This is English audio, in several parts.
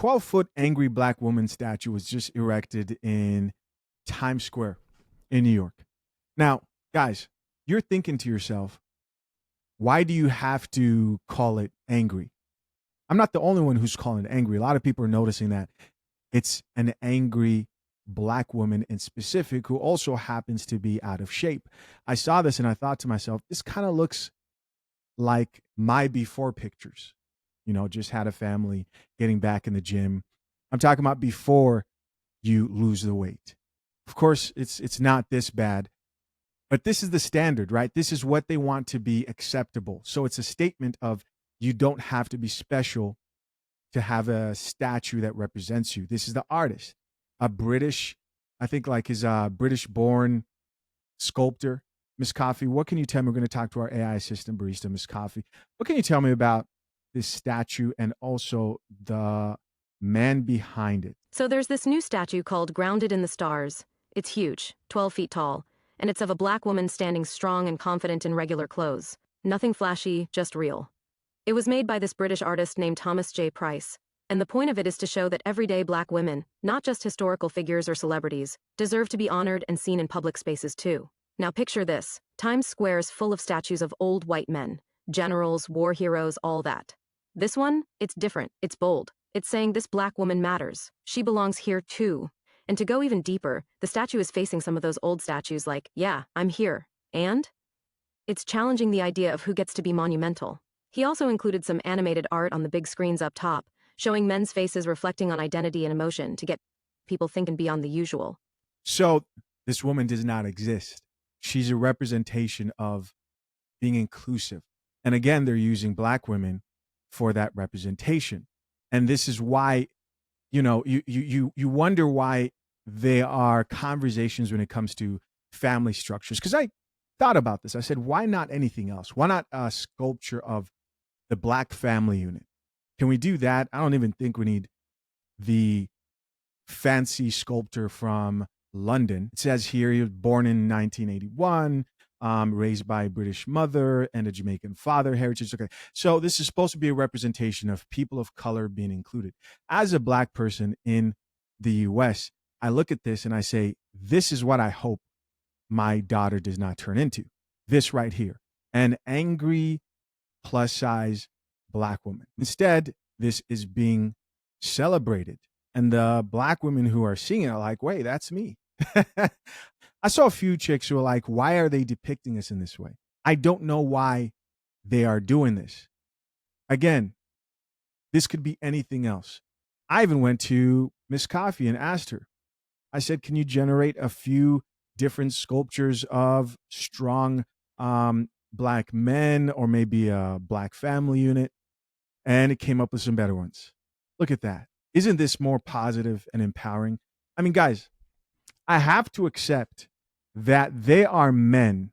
12-foot angry black woman statue was just erected in Times Square in New York. Now, guys, you're thinking to yourself, why do you have to call it angry? I'm not the only one who's calling it angry. A lot of people are noticing that it's an angry black woman in specific who also happens to be out of shape. I saw this and I thought to myself, this kind of looks like my before pictures. Just had a family, getting back in the gym. I'm talking about before you lose the weight. Of course, it's not this bad, but this is the standard, right? This is what they want to be acceptable. So it's a statement of you don't have to be special to have a statue that represents you. This is the artist, a British, I think like his British born sculptor, Miss Coffee. What can you tell me? We're going to talk to our AI assistant barista, Miss Coffee. What can you tell me about this statue and also the man behind it? So there's this new statue called Grounded in the Stars. It's huge, 12 feet tall, and it's of a black woman standing strong and confident in regular clothes. Nothing flashy, just real. It was made by this British artist named Thomas J. Price, and the point of it is to show that everyday black women, not just historical figures or celebrities, deserve to be honored and seen in public spaces too. Now picture this, Times Square is full of statues of old white men, generals, war heroes, all that. This one, it's different, it's bold. It's saying this black woman matters. She belongs here too. And to go even deeper, the statue is facing some of those old statues like, yeah, I'm here. And? It's challenging the idea of who gets to be monumental. He also included some animated art on the big screens up top, showing men's faces reflecting on identity and emotion to get people thinking beyond the usual. So this woman does not exist. She's a representation of being inclusive. And again, they're using black women for that representation. And this is why, you wonder why there are conversations when it comes to family structures. Because I thought about this. I said, why not anything else? Why not a sculpture of the black family unit? Can we do that? I don't even think we need the fancy sculptor from London. It says here he was born in 1981, raised by a British mother and a Jamaican father, heritage. Okay. So this is supposed to be a representation of people of color being included. As a black person in the US, I look at this and I say, this is what I hope my daughter does not turn into. This right here, an angry plus size black woman. Instead, this is being celebrated. And the black women who are seeing it are like, wait, that's me. I saw a few chicks who are like, why are they depicting us in this way? I don't know why they are doing this. Again, this could be anything else. I even went to Miss Coffee and asked her. I said, can you generate a few different sculptures of strong black men or maybe a black family unit? And it came up with some better ones. Look at that. Isn't this more positive and empowering? I mean, guys, I have to accept that they are men,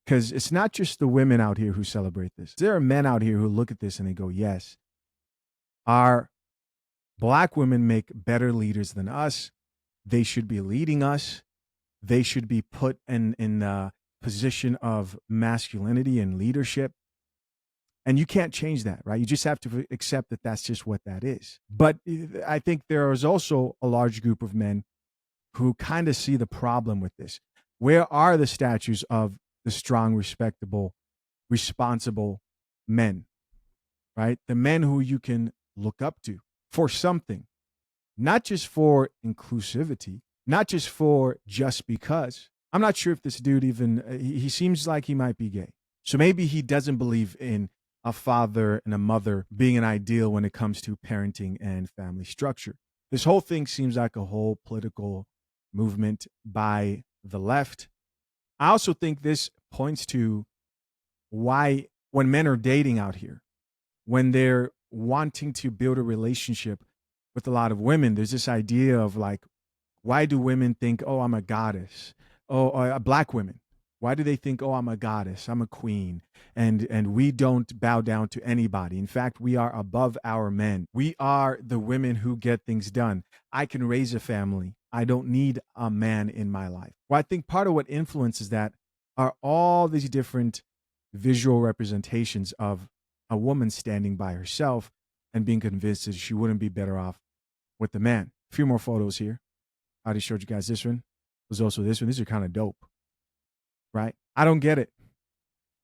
because it's not just the women out here who celebrate this. There are men out here who look at this and they go, yes, our black women make better leaders than us. They should be leading us. They should be put in a position of masculinity and leadership. And you can't change that, right? You just have to accept that that's just what that is. But I think there is also a large group of men who kind of see the problem with this. Where are the statues of the strong, respectable, responsible men, right? The men who you can look up to for something, not just for inclusivity, not just for just because. I'm not sure if this dude even, he seems like he might be gay. So maybe he doesn't believe in a father and a mother being an ideal when it comes to parenting and family structure. This whole thing seems like a whole political movement by the left. I also think this points to why when men are dating out here, when they're wanting to build a relationship with a lot of women, there's this idea of like, why do women think, oh, I'm a goddess? Oh, black women. Why do they think, oh, I'm a goddess, I'm a queen, and we don't bow down to anybody? In fact, we are above our men. We are the women who get things done. I can raise a family. I don't need a man in my life. Well, I think part of what influences that are all these different visual representations of a woman standing by herself and being convinced that she wouldn't be better off with the man. A few more photos here. I already showed you guys this one. There's also this one. These are kind of dope, right? I don't get it.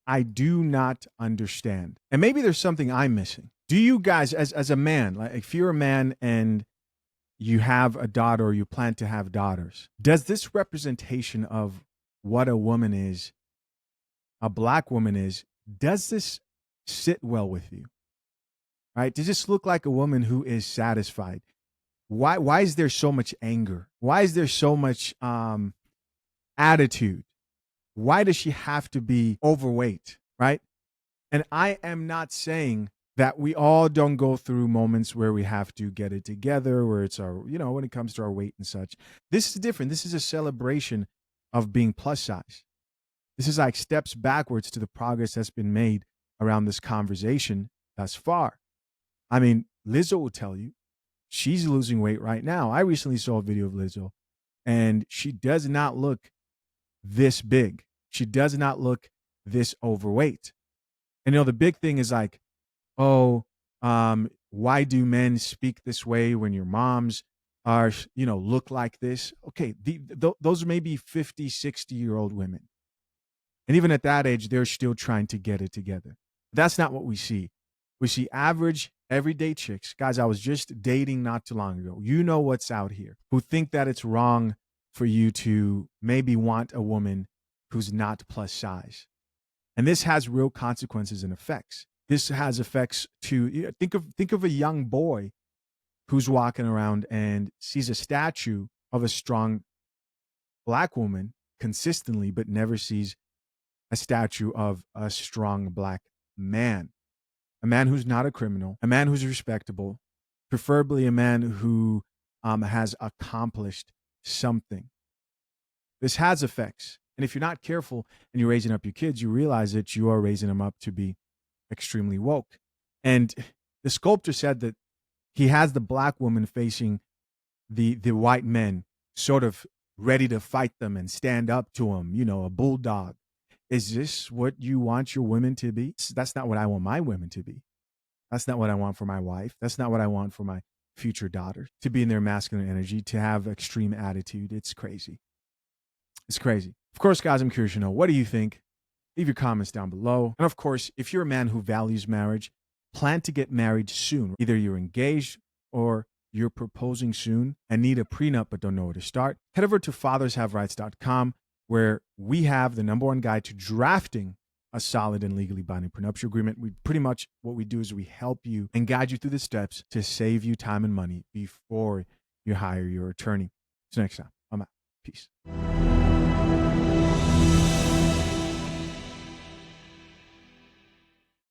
I do not understand. And maybe there's something I'm missing. Do you guys, as a man, like if you're a man and you have a daughter or you plan to have daughters, does this representation of what a woman is, a black woman is, does this sit well with you? Right? Does this look like a woman who is satisfied? Why is there so much anger? Why is there so much attitude? Why does she have to be overweight? Right? And I am not saying that we all don't go through moments where we have to get it together, where it's our, when it comes to our weight and such. This is different. This is a celebration of being plus size. This is like steps backwards to the progress that's been made around this conversation thus far. I mean, Lizzo will tell you she's losing weight right now. I recently saw a video of Lizzo, and she does not look this big. She does not look this overweight. And the big thing is like, why do men speak this way when your moms are, look like this? Okay, those may be 50, 60-year-old women. And even at that age, they're still trying to get it together. That's not what we see. We see average, everyday chicks. Guys, I was just dating not too long ago. You know what's out here, who think that it's wrong for you to maybe want a woman who's not plus size. And this has real consequences and effects. This has effects to think of a young boy who's walking around and sees a statue of a strong black woman consistently, but never sees a statue of a strong black man. A man who's not a criminal, a man who's respectable, preferably a man who has accomplished something. This has effects. And if you're not careful and you're raising up your kids, you realize that you are raising them up to be extremely woke. And the sculptor said that he has the black woman facing the white men, sort of ready to fight them and stand up to them, a bulldog. Is this what you want your women to be? That's not what I want my women to be. That's not what I want for my wife. That's not what I want for my future daughter, to be in their masculine energy, to have extreme attitude. It's crazy. It's crazy. Of course, guys, I'm curious to know, what do you think? Leave your comments down below. And of course, if you're a man who values marriage, plan to get married soon. Either you're engaged or you're proposing soon and need a prenup but don't know where to start. Head over to fathershaverights.com, where we have the #1 guide to drafting a solid and legally binding prenuptial agreement. What we do is we help you and guide you through the steps to save you time and money before you hire your attorney. So next time, I'm out. Peace.